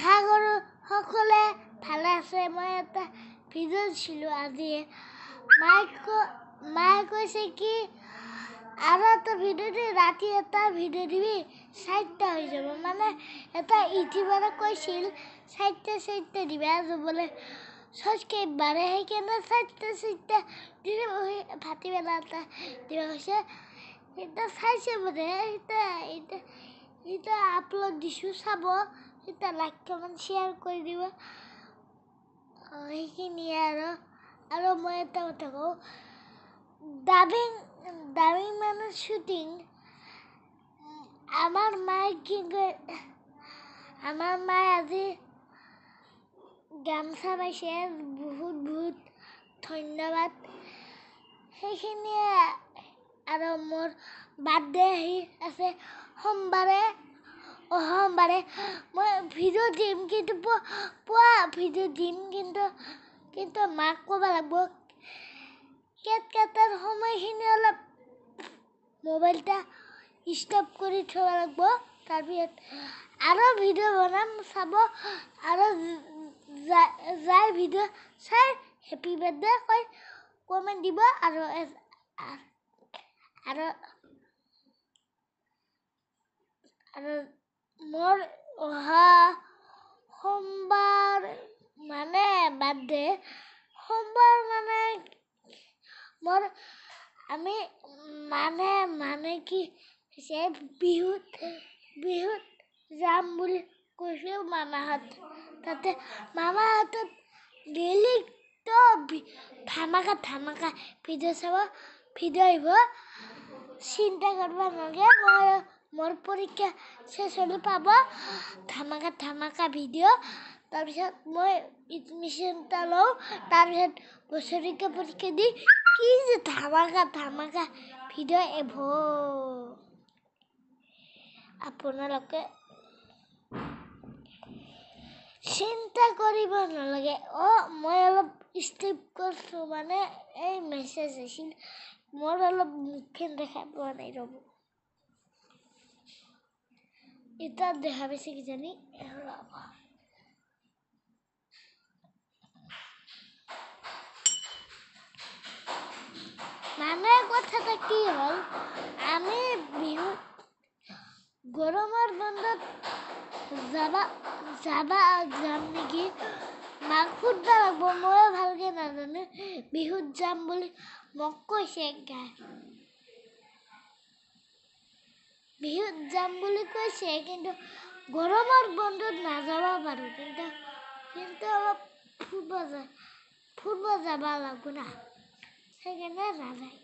আশা কৰোঁ সকলোৱে ভালে আছে। মই এটা ভিডিঅ' দিছিলোঁ আজি। মায়ে কৈছে কি আৰু এটা ভিডিঅ' দি ৰাতি এটা ভিডিঅ' দিবি 4টা হৈ যাব। মানে এটা ইউটিউবাৰে কৈছিল 4টা দিবা যাবলৈ ছাবস্ক্ৰাইব বাঢ়ে, সেইকাৰণে 4টা ভাটিবেলা এটা দিবা কৈছে। এটা চাইছে বোলে, এটা আপলোড দিছোঁ, চাব। এটা লাইক কমেণ্ট শ্বেয়াৰ কৰি দিব। সেইখিনিয়ে আৰু মই এটা কথা কওঁ, ডাবিং মানে শ্বুটিং। আমাৰ মায়ে কি কয়, আমাৰ মায়ে আজি গামছা পাইছে, বহুত ধন্যবাদ। সেইখিনিয়ে আৰু মোৰ বাৰ্থডে আহি আছে সোমবাৰে মই ভিডিঅ' দিম, কিন্তু পুৱা ভিডিঅ' দিম, কিন্তু মাক ক'ব লাগিব কেট কাটাৰ সময়খিনি অলপ মোবাইলটা ষ্টপ কৰি থ'ব লাগিব। তাৰপিছত আৰু ভিডিঅ' বনাম, চাব। আৰু যাই ভিডিঅ' চাই হেপী বাৰ্থডে কৈ কমেণ্ট দিব। আৰু মোৰ অহা সোমবাৰ মানে বাৰ্থডে, সোমবাৰ মানে মোৰ আমি মানে কি হৈছে, বিহুত যাম বুলি কৈছোঁ মামাহঁত তাতে। মামাহঁতত ডেইলিতো ধামাকা ভিডিঅ' চাব, ভিডিঅ' আহিব। চিন্তা কৰিব নালাগে, মোৰ পৰীক্ষা শেষ হ'লে পাব ধামাকা ভিডিঅ'। তাৰপিছত মই এডমিশ্যন এটা লওঁ, তাৰপিছত বছৰেকীয়া পৰীক্ষা দি কি যে ধামাকা ভিডিঅ' আহিব। আপোনালোকে চিন্তা কৰিব নালাগে। মই অলপ স্কিপ কৰিছোঁ, মানে এই মেছেজ আহিছিল, মোৰ অলপ মুখখন দেখা পোৱা নাই। ৰ'ব, এতিয়া দেখা পাইছে কিজানি। মানে কথাটা কি হ'ল, আমি বিহুত গৰমৰ বন্ধত যাম নেকি, মাক সুধিব লাগিব। ময়ো ভালকৈ নাজানো, বিহুত যাম বুলি মোক কৈছে। বিহুত যাম বুলি কৈছে, কিন্তু গৰমৰ বন্ধত নাযাব পাৰোঁ। কিন্তু অলপ ফুৰিব যাব লাগিব না, সেইকাৰণে নাযায়।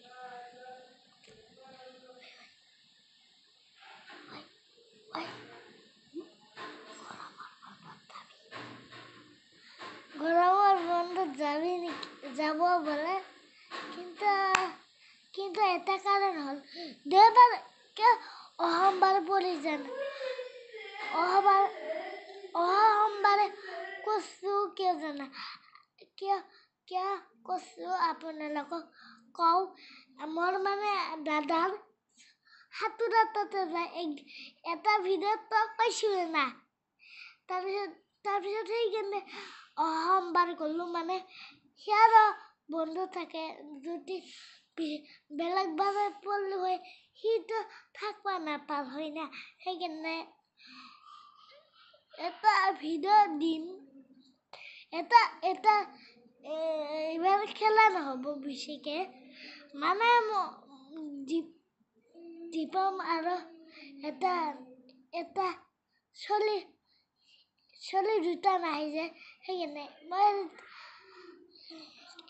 গৰমৰ বন্ধত যাবি নেকি? যাব বোলে, কিন্তু এটা কাৰণ হ'ল দেওবাৰ অহা সোমবাৰে পৰি যায়। অহা সোমবাৰে কৈছোঁ কিয় জানা? কিয় কৈছোঁ আপোনালোকক কওঁ, মোৰ মানে দাদাৰ সাঁতোৰা তাতে যায়। এটা ভিডিঅ'ত কৈছোঁ না, তাৰপিছত সেইকাৰণে অহা সোমবাৰে গ'লোঁ। মানে সিয়াৰো বন্ধ থাকে, যদি বেলেগ বাৰে পঢ়িলোঁ হয় সিটো থাকিব নাপাল হয় না, সেইকাৰণে এটা ভিডিঅ' দিম। এইবাৰ খেলা নহ'ব বেছিকৈ, মানে দীপম আৰু এটা ছোৱালী দুটা নাহি যায়, সেইকাৰণে মই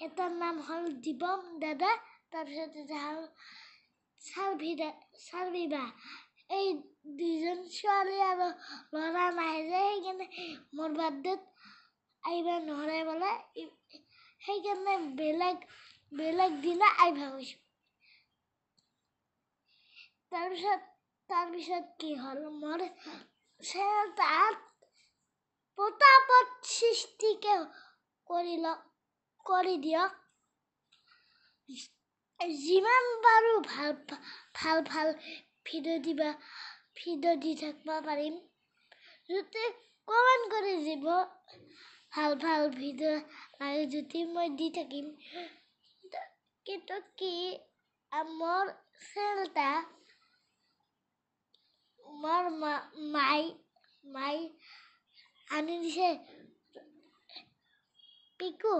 এটাৰ নাম হ'ল দীপম দাদা, তাৰপিছত এটা হ'ল চাৰ্ভিবা। এই দুজন ছোৱালী আৰু ল'ৰা নাহে যে, সেইকাৰণে মোৰ বাৰ্থডেত আহিব নোৱাৰে বোলে। সেইকাৰণে বেলেগ দিনা আহিব কৈছোঁ। তাৰপিছত কি হ'ল, মোৰ চেনেলটাত পটাপট সৃষ্টিকে কৰি দিয়ক। যিমান পাৰোঁ ভাল ভিডিঅ' দি থাকিব পাৰিম। যদি কমেণ্ট কৰি দিব ভাল ভাল ভিডিঅ' লাগে যদি মই দি থাকিম কিন্তু কি মোৰ চেনেলটা মোৰ মাই আনি দিছে পিকু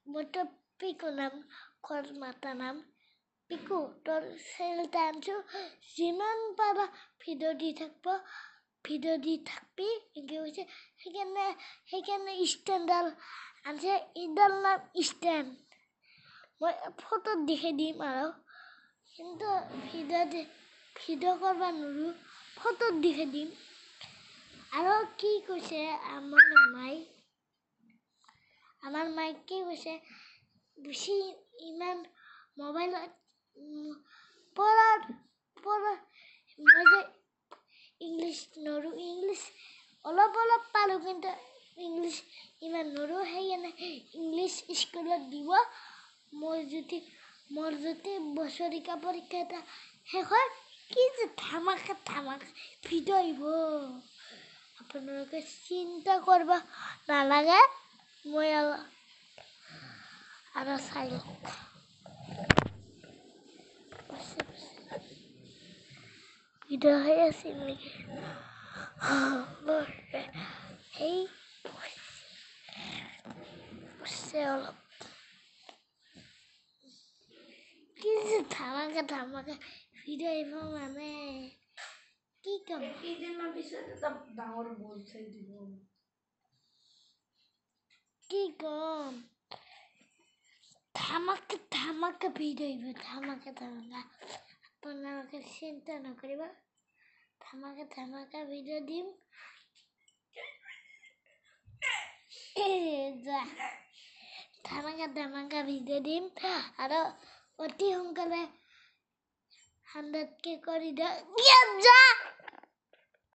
মোৰতো পিকু নাম ঘৰ মাতা নাম পিকু তোৰ চেনেলটা আনিছো যিমান পাৰা ভিডিঅ' দি থাকবি এনেকৈ কৈছে সেইকাৰণে ষ্টেণ্ডডাল আনিছে এইডাল নাম ষ্টেণ্ড মই ফটোত দেখাই দিম আৰু কিন্তু ভিডিঅ' কৰিব নোৱাৰোঁ ফটোত দেখাই দিম আৰু কি কৈছে আমাৰ মায়ে কি কৈছে বেছি ইমান মোবাইলত পঢ়াৰ মই যে ইংলিছ নোৱাৰোঁ ইংলিছ অলপ পালোঁ কিন্তু ইংলিছ ইমান নোৱাৰোঁ সেইকাৰণে ইংলিছ স্কুলত দিব মোৰ যদি বছৰিকা পৰীক্ষা এটা শেষ হয় কি যে ধামাকা ভিডিঅ' আহিব আপোনালোকে চিন্তা কৰিব নালাগে মই আৰু চাই লওক ভিডিঅ' হৈ আছিল নেকি সেই অলপ কি যে ধামাকা ভিডিঅ' আহিব মানে কি কম কেইদিনমান পিছত এটা ডাঙৰ বল চাই দিব কি কম ধামাকা ভিডিঅ' আহিব ধামাকা আপোনালোকে চিন্তা নকৰিব ধামাকা ভিডিঅ' দিম ধামাকা ভিডিঅ' দিম আৰু অতি সোনকালে 100K কৰি দিয়ক